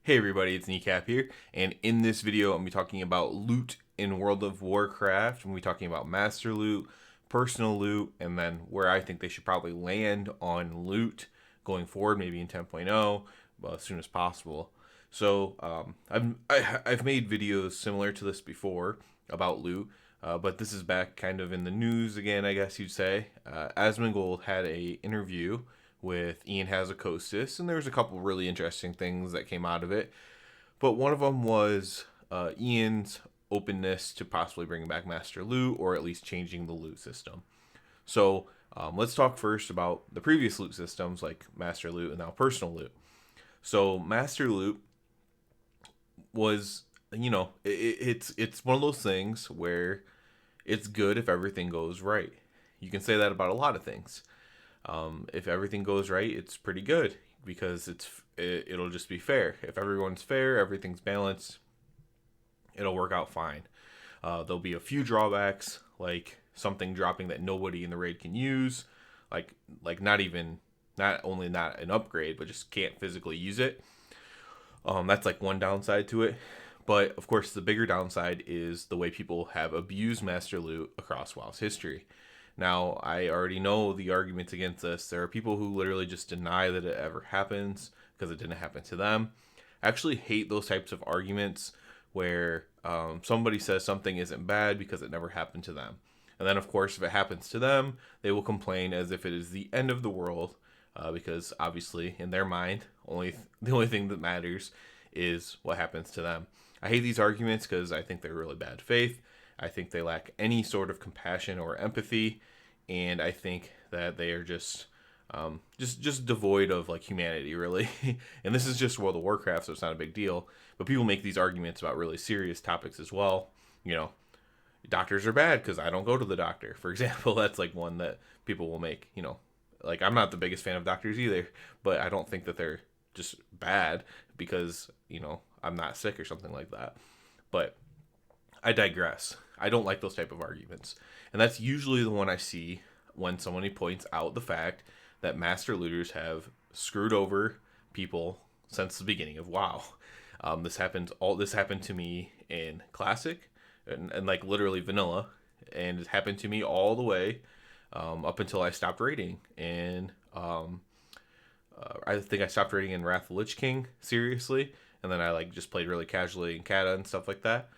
Hey everybody, it's Kneecap here, and in this video I'm going to be talking about loot in World of Warcraft. I'm going to be talking about master loot, personal loot, and then where I think they should probably land on loot going forward, maybe in 10.0, well, as soon as possible. So I've made videos similar to this before about loot, but this is back kind of in the news again, I guess you'd say. Asmongold had a interview with Ian Hazzikostas, and there was a couple really interesting things that came out of it. But one of them was Ian's openness to possibly bringing back Master Loot, or at least changing the loot system. So let's talk first about the previous loot systems, like Master Loot and now Personal Loot. So Master Loot was, it's one of those things where it's good if everything goes right. You can say that about a lot of things. If everything goes right, it's pretty good because it'll just be fair. If everyone's fair, everything's balanced, it'll work out fine. There'll be a few drawbacks, like something dropping that nobody in the raid can use, like not only not an upgrade, but just can't physically use it. That's like one downside to it. But of course, the bigger downside is the way people have abused Master Loot across WoW's history. Now, I already know the arguments against this. There are people who literally just deny that it ever happens because it didn't happen to them. I actually hate those types of arguments where somebody says something isn't bad because it never happened to them. And then, of course, if it happens to them, they will complain as if it is the end of the world because, obviously, in their mind, the only thing that matters is what happens to them. I hate these arguments because I think they're really bad faith. I think they lack any sort of compassion or empathy, and I think that they are just devoid of like humanity, really. And this is just World of Warcraft, so it's not a big deal. But people make these arguments about really serious topics as well. You know, doctors are bad because I don't go to the doctor, for example. That's like one that people will make. You know, like I'm not the biggest fan of doctors either, but I don't think that they're just bad because I'm not sick or something like that. But I digress. I don't like those type of arguments. And that's usually the one I see when somebody points out the fact that master looters have screwed over people since the beginning of WoW. This happened to me in Classic and like literally vanilla, and it happened to me all the way up until I stopped raiding. And I think I stopped raiding in Wrath of the Lich King seriously, and then I like just played really casually in Kata and stuff like that.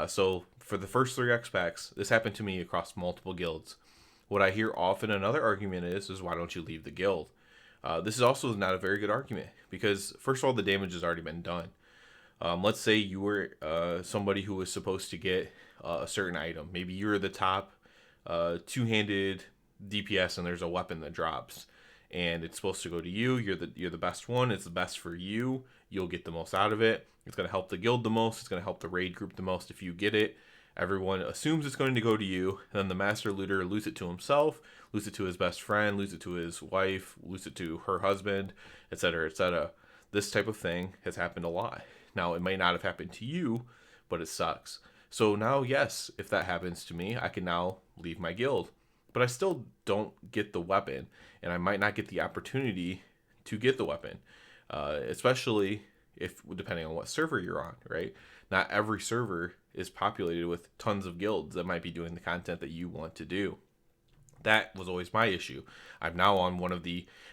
So for the first 3 X packs, this happened to me across multiple guilds. What I hear often another argument is why don't you leave the guild? This is also not a very good argument because first of all, the damage has already been done. Let's say you were somebody who was supposed to get a certain item. Maybe you're the top two-handed DPS and there's a weapon that drops. And it's supposed to go to you. You're the best one. It's the best for you. You'll get the most out of it. It's going to help the guild the most. It's going to help the raid group the most if you get it. Everyone assumes it's going to go to you. And then the master looter loots it to himself, loots it to his best friend, loots it to his wife, loots it to her husband, etc., etc. This type of thing has happened a lot. Now, it may not have happened to you, but it sucks. So now, yes, if that happens to me, I can now leave my guild. But I still don't get the weapon, and I might not get the opportunity to get the weapon, especially if depending on what server you're on, right? Not every server is populated with tons of guilds that might be doing the content that you want to do. That was always my issue. I'm now on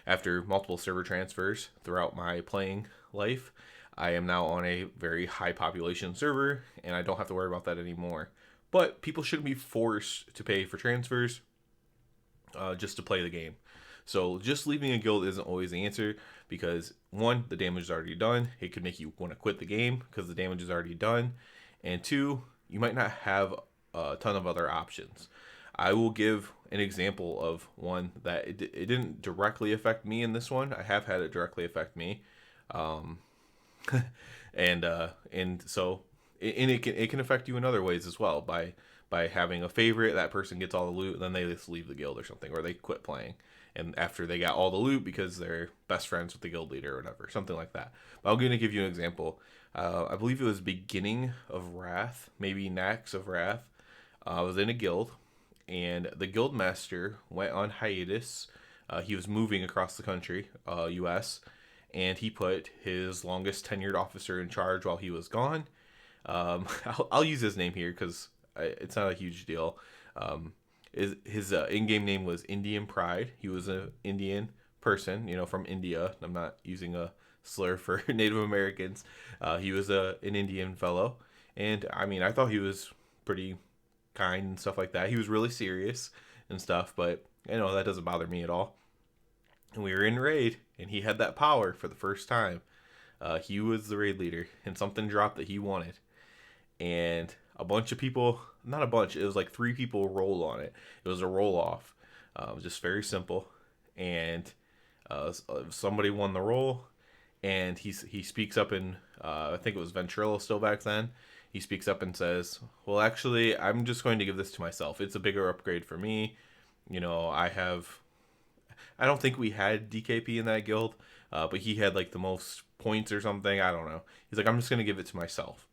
after multiple server transfers throughout my playing life, I am now on a very high population server, and I don't have to worry about that anymore. But people shouldn't be forced to pay for transfers just to play the game. So just leaving a guild isn't always the answer because one, the damage is already done. It could make you want to quit the game because the damage is already done. And two, you might not have a ton of other options. I will give an example of one that it didn't directly affect me in this one. I have had it directly affect me. It can affect you in other ways as well by having a favorite. That person gets all the loot, and then they just leave the guild or something, or they quit playing. And after they got all the loot because they're best friends with the guild leader or whatever, something like that. But I'm going to give you an example. I believe it was beginning of Wrath, maybe Nax of Wrath. I was in a guild, and the guild master went on hiatus. He was moving across the country, U.S., and he put his longest tenured officer in charge while he was gone. I'll use his name here because it's not a huge deal. His in-game name was Indian Pride. He was an Indian person, from India. I'm not using a slur for Native Americans. He was an Indian fellow, and I mean, I thought he was pretty kind and stuff like that. He was really serious and stuff, but that doesn't bother me at all. And we were in raid, and he had that power for the first time. He was the raid leader, and something dropped that he wanted, and a bunch of people, not a bunch, it was like 3 people rolled on it. It was a roll off. It was just very simple, and somebody won the roll, and he speaks up in I think it was Ventrilo still back then. He speaks up and says, well, actually, I'm just going to give this to myself. It's a bigger upgrade for me. I don't think we had DKP in that guild, but he had like the most points or something. I don't know. He's like, I'm just going to give it to myself.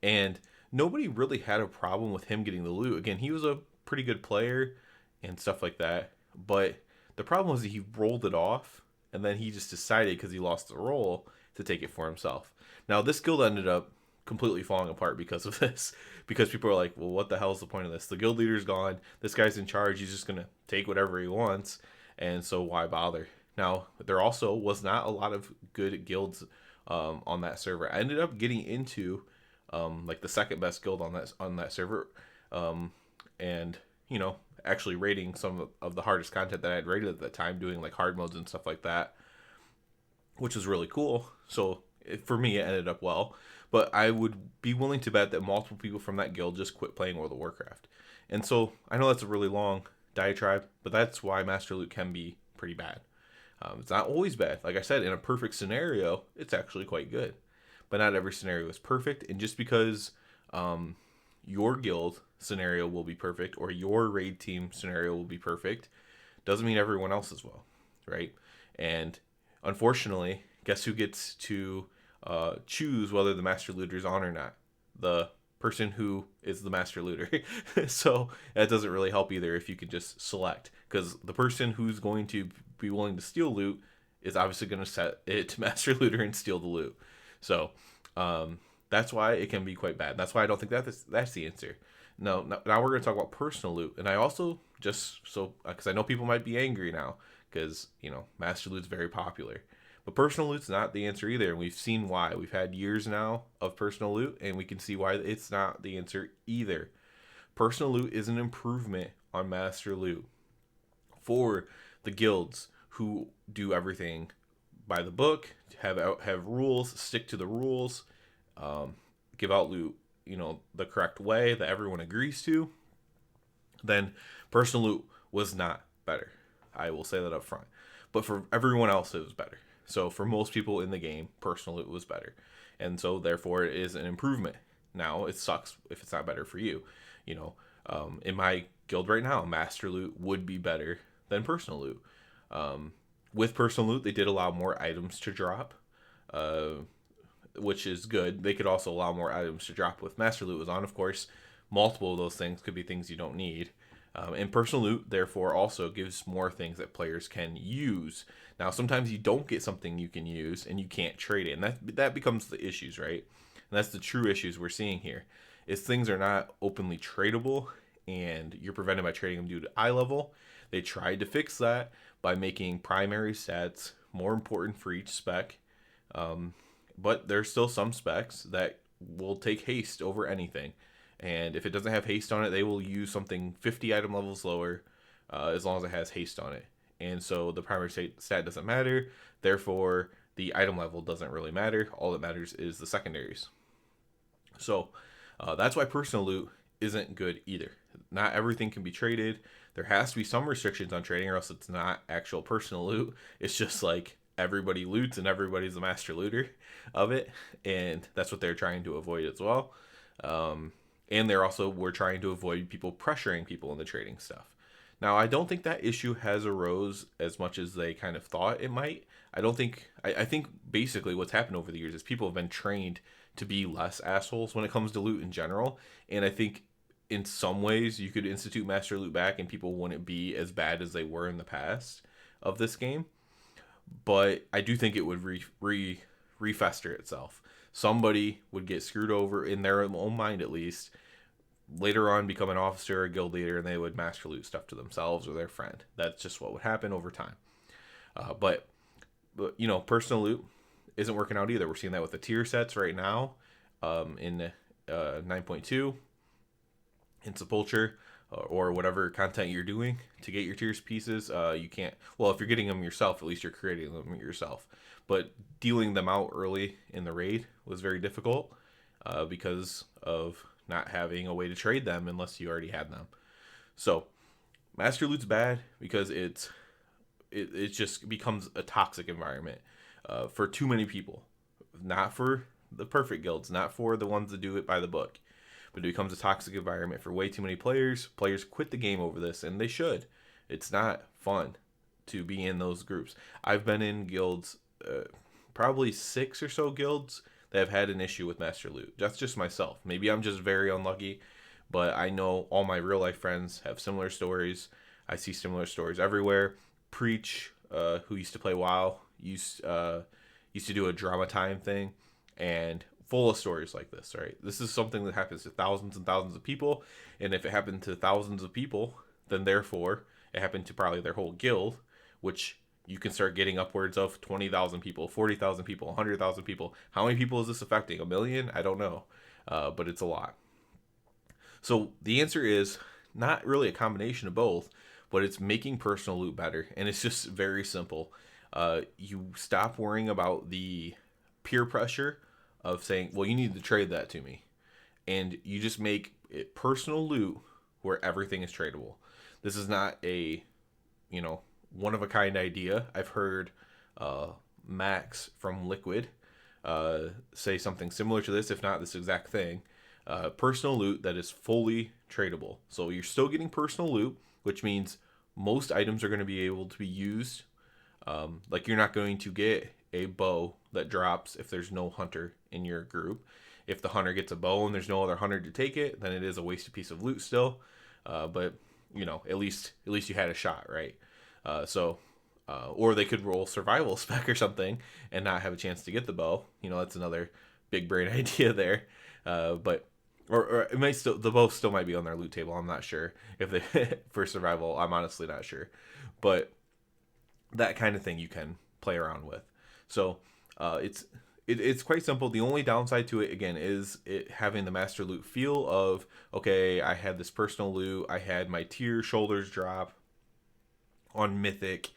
And nobody really had a problem with him getting the loot. Again, he was a pretty good player and stuff like that. But the problem was that he rolled it off, and then he just decided, because he lost the roll, to take it for himself. Now, this guild ended up completely falling apart because of this. Because people are like, well, what the hell is the point of this? The guild leader's gone. This guy's in charge. He's just going to take whatever he wants. And so why bother? Now, there also was not a lot of good guilds on that server. I ended up getting into like the second best guild on that server, and actually raiding some of the hardest content that I had raided at that time, doing like hard modes and stuff like that, which was really cool. So for me, it ended up well. But I would be willing to bet that multiple people from that guild just quit playing World of Warcraft. And so I know that's a really long diatribe, but that's why Master Loot can be pretty bad. It's not always bad. Like I said, in a perfect scenario, it's actually quite good. But not every scenario is perfect. And just because your guild scenario will be perfect or your raid team scenario will be perfect doesn't mean everyone else as well, right? And unfortunately, guess who gets to choose whether the Master Looter is on or not? The person who is the Master Looter. So that doesn't really help either if you can just select, because the person who's going to be willing to steal loot is obviously going to set it to Master Looter and steal the loot. So that's why it can be quite bad. That's why I don't think that's the answer. Now we're going to talk about personal loot. And I also because I know people might be angry now because, Master Loot's very popular. But personal loot's not the answer either, and we've seen why. We've had years now of personal loot, and we can see why it's not the answer either. Personal loot is an improvement on Master Loot for the guilds who do everything by the book, have rules, stick to the rules, give out loot, the correct way that everyone agrees to. Then personal loot was not better. I will say that up front. But for everyone else, it was better. So for most people in the game, personal loot was better. And so therefore it is an improvement. Now it sucks if it's not better for you. In my guild right now, Master Loot would be better than personal loot. With personal loot, they did allow more items to drop, which is good. They could also allow more items to drop with Master Loot was on. Of course, multiple of those things could be things you don't need. And personal loot, therefore, also gives more things that players can use. Now, sometimes you don't get something you can use, and you can't trade it. And that becomes the issues, right? And that's the true issues we're seeing here, is things are not openly tradable, and you're prevented by trading them due to eye level. They tried to fix that by making primary stats more important for each spec. But there's still some specs that will take haste over anything. And if it doesn't have haste on it, they will use something 50 item levels lower as long as it has haste on it. And so the primary stat doesn't matter. Therefore, the item level doesn't really matter. All that matters is the secondaries. So that's why personal loot isn't good either. Not everything can be traded. There has to be some restrictions on trading, or else it's not actual personal loot. It's just like everybody loots and everybody's the master looter of it. And that's what they're trying to avoid as well. And we're trying to avoid people pressuring people in the trading stuff. Now, I don't think that issue has arose as much as they kind of thought it might. I think basically what's happened over the years is people have been trained to be less assholes when it comes to loot in general. And I think in some ways you could institute Master Loot back and people wouldn't be as bad as they were in the past of this game. but I do think it would refester itself. Somebody would get screwed over in their own mind, at least. Later on, become an officer or a guild leader, and they would master loot stuff to themselves or their friend. That's just what would happen over time. But personal loot isn't working out either. We're seeing that with the tier sets right now, in 9.2, in Sepulture, or whatever content you're doing to get your tiers pieces. You can't. Well, if you're getting them yourself, at least you're creating them yourself. But dealing them out early in the raid was very difficult, because of not having a way to trade them unless you already had them. So master loot's bad because it just becomes a toxic environment, for too many people. Not for the perfect guilds, not for the ones that do it by the book, but it becomes a toxic environment for way too many players. Players quit the game over this, and they should. It's not fun to be in those groups. I've been in guilds, probably 6 or so guilds that have had an issue with master loot. That's just myself. Maybe I'm just very unlucky, but I know all my real life friends have similar stories. I see similar stories everywhere. Preach, who used to play WoW, used to do a drama time thing, and full of stories like this, right? This is something that happens to thousands and thousands of people, and if it happened to thousands of people, then therefore it happened to probably their whole guild, which you can start getting upwards of 20,000 people, 40,000 people, 100,000 people. How many people is this affecting? A million? I don't know, but it's a lot. So the answer is not really a combination of both, but it's making personal loot better, and it's just very simple. You stop worrying about the peer pressure of saying, well, you need to trade that to me, and you just make it personal loot where everything is tradable. This is not a, one of a kind idea. I've heard Max from Liquid say something similar to this, if not this exact thing. Personal loot that is fully tradable. So you're still getting personal loot, which means most items are going to be able to be used. Like you're not going to get a bow that drops if there's no hunter in your group. If the hunter gets a bow and there's no other hunter to take it, then it is a wasted piece of loot still. But at least you had a shot, right? Or they could roll survival spec or something and not have a chance to get the bow. That's another big brain idea there. But it might still, the bow still might be on their loot table. I'm not sure if they for survival. I'm honestly not sure, but that kind of thing you can play around with. So it's quite simple. The only downside to it, again, is it having the master loot feel of, okay, I had this personal loot, I had my tier shoulders drop on Mythic,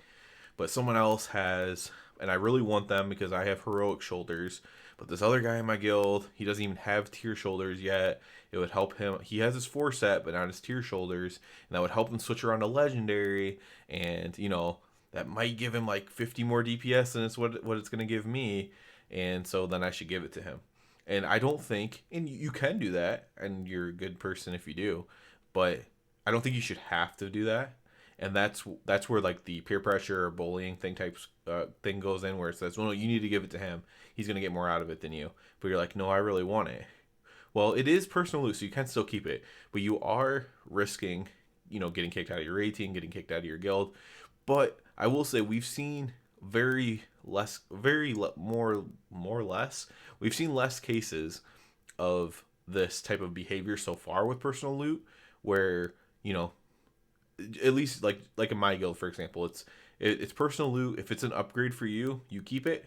but someone else has, and I really want them because I have heroic shoulders, but this other guy in my guild, he doesn't even have tier shoulders yet. It would help him. He has his 4 set, but not his tier shoulders, and that would help him switch around to legendary, and that might give him like 50 more DPS than it's what it's going to give me, and so then I should give it to him. And I don't think, and you can do that, and you're a good person if you do, but I don't think you should have to do that. And that's where like the peer pressure or bullying thing goes in, where it says, well, no, you need to give it to him. He's going to get more out of it than you. But you're like, no, I really want it. Well, it is personal loot, so you can still keep it, but you are risking, getting kicked out of your raid team, getting kicked out of your guild. But I will say we've seen more or less. We've seen less cases of this type of behavior so far with personal loot, where at least like in my guild, for example, it's personal loot. If it's an upgrade for you, you keep it.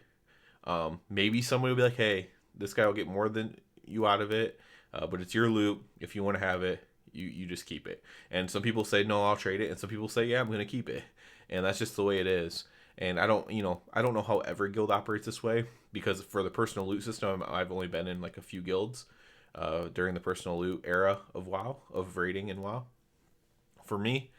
Maybe somebody will be like, hey, this guy will get more than you out of it, but it's your loot. If you want to have it, you just keep it. And some people say, no, I'll trade it, and some people say, yeah, I'm going to keep it. And that's just the way it is. And I don't know how every guild operates this way, because for the personal loot system, I've only been in like a few guilds during the personal loot era of WoW, of raiding in WoW. For me,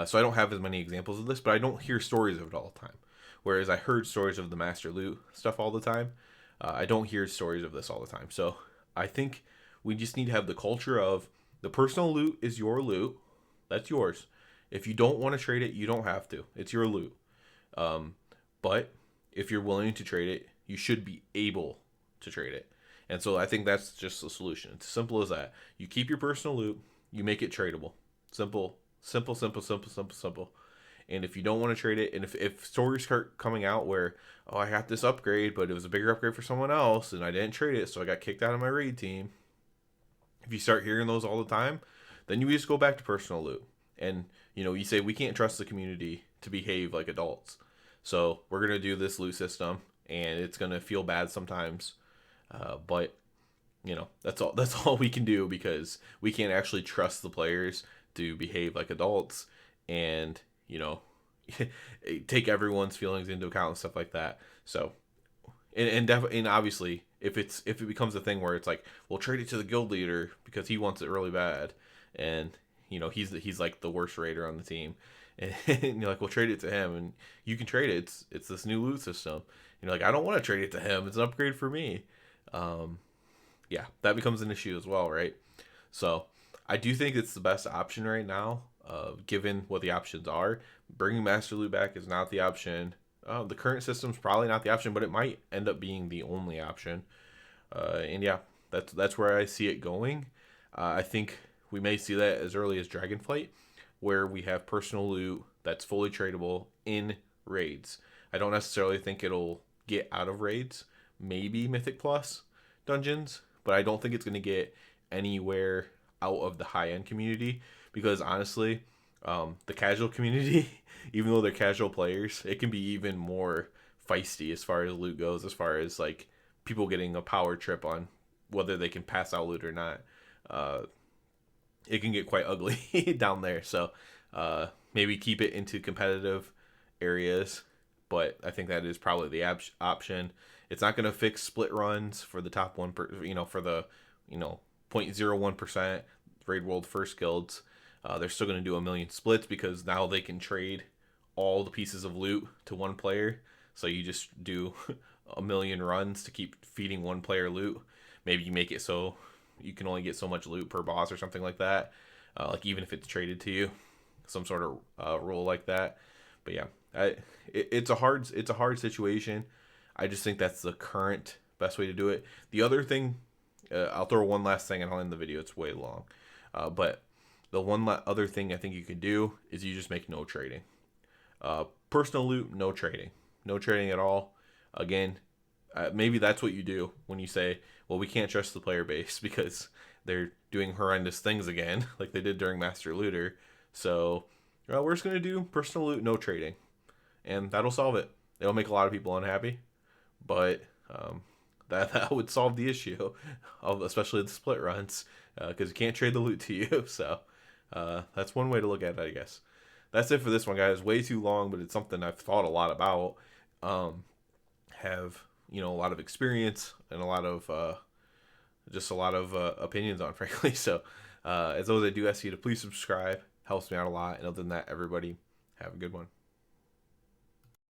so I don't have as many examples of this, but I don't hear stories of it all the time. Whereas I heard stories of the master loot stuff all the time. I don't hear stories of this all the time. So I think we just need to have the culture of the personal loot is your loot. That's yours. If you don't want to trade it, you don't have to. It's your loot. But if you're willing to trade it, you should be able to trade it. And so I think that's just the solution. It's as simple as that. You keep your personal loot, you make it tradable. Simple. And if you don't want to trade it, and if stories start coming out where, oh, I got this upgrade, but it was a bigger upgrade for someone else, and I didn't trade it, so I got kicked out of my raid team. If you start hearing those all the time, then you just go back to personal loot. And, you say we can't trust the community to behave like adults. So we're going to do this loot system, and it's going to feel bad sometimes. But, that's all we can do, because we can't actually trust the players to behave like adults and, take everyone's feelings into account and stuff like that. So, and obviously, if it becomes a thing where it's like, we'll trade it to the guild leader because he wants it really bad, and he's like the worst raider on the team, and you're like, we'll trade it to him, and you can trade it. It's this new loot system. And you're like, I don't want to trade it to him. It's an upgrade for me. Yeah, that becomes an issue as well, right? So I do think it's the best option right now, given what the options are. Bringing Master Loot back is not the option. The current system's probably not the option, but it might end up being the only option. And yeah, that's where I see it going. I think we may see that as early as Dragonflight, where we have personal loot that's fully tradable in raids. I don't necessarily think it'll get out of raids. Maybe Mythic Plus dungeons, but I don't think it's going to get anywhere out of the high-end community, because honestly, the casual community, even though they're casual players, it can be even more feisty as far as loot goes, as far as like people getting a power trip on whether they can pass out loot or not. It can get quite ugly down there. So maybe keep it into competitive areas, but I think that is probably the option. It's not going to fix split runs for the top 1%, for the 0.01% Raid World First guilds. They're still going to do a million splits, because now they can trade all the pieces of loot to one player. So you just do a million runs to keep feeding one player loot. Maybe you make it so you can only get so much loot per boss or something like that. Like even if it's traded to you, some sort of rule like that. But yeah, it's a hard situation. I just think that's the current best way to do it. The other thing, I'll throw one last thing and I'll end the video. It's way long. But the other thing I think you can do is you just make no trading. Personal loot, no trading. No trading at all. Again, maybe that's what you do when you say, well, we can't trust the player base because they're doing horrendous things again, like they did during Master Looter. So we're just going to do personal loot, no trading. And that'll solve it. It'll make a lot of people unhappy, but that would solve the issue, especially the split runs, because you can't trade the loot to you. So that's one way to look at it, I guess. That's it for this one, guys. Way too long, but it's something I've thought a lot about. Have a lot of experience and a lot of opinions on, frankly. So as always, I do ask you to please subscribe. Helps me out a lot. And other than that, everybody have a good one.